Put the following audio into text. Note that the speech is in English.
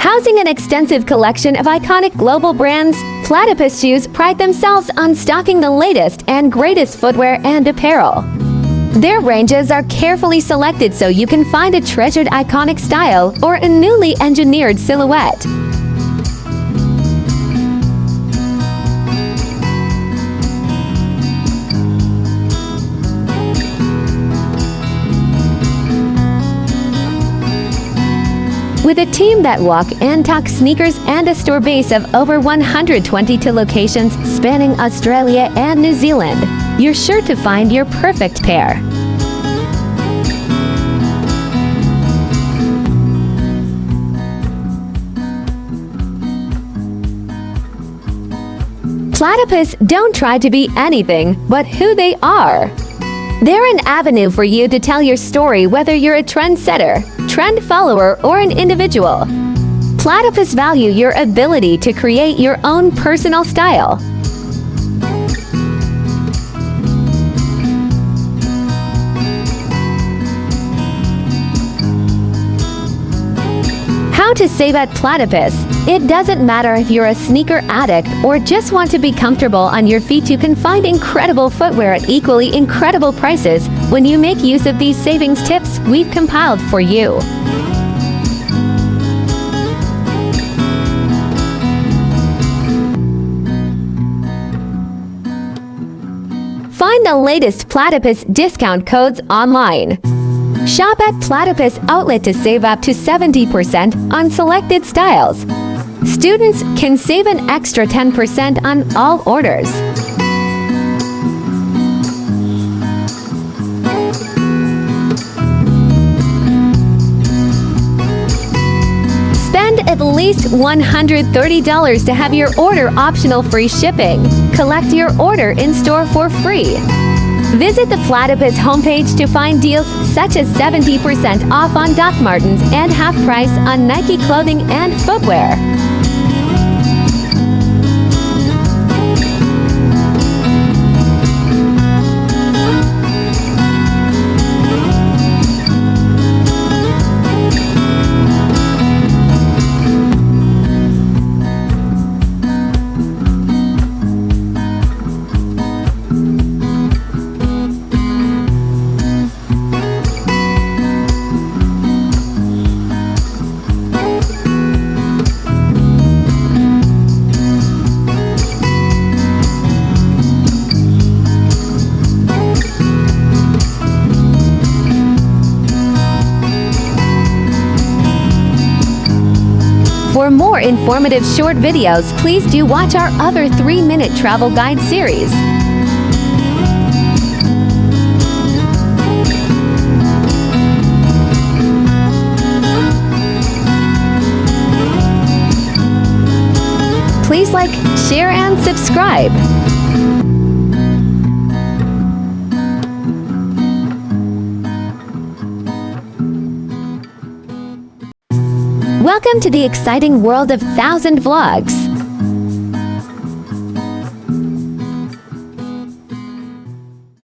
Housing an extensive collection of iconic global brands, Platypus shoes pride themselves on stocking the latest and greatest footwear and apparel. Their ranges are carefully selected so you can find a treasured iconic style or a newly engineered silhouette. With a team that walk and talk sneakers and a store base of over 122 locations spanning Australia and New Zealand, you're sure to find your perfect pair. Platypus don't try to be anything but who they are. They're an avenue for you to tell your story whether you're a trendsetter, trend follower, or an individual. Platypus value your ability to create your own personal style. How to save at Platypus. It doesn't matter if you're a sneaker addict or just want to be comfortable on your feet, you can find incredible footwear at equally incredible prices when you make use of these savings tips we've compiled for you. Find the latest Platypus discount codes online. Shop at Platypus Outlet to save up to 70% on selected styles. Students can save an extra 10% on all orders. Spend at least $130 to have your order optional free shipping. Collect your order in store for free. Visit the Platypus homepage to find deals such as 70% off on Doc Martens and half price on Nike clothing and footwear. For more informative short videos, please do watch our other 3-minute travel guide series. Please like, share, and subscribe. Welcome to the exciting world of 1000 Vlogs.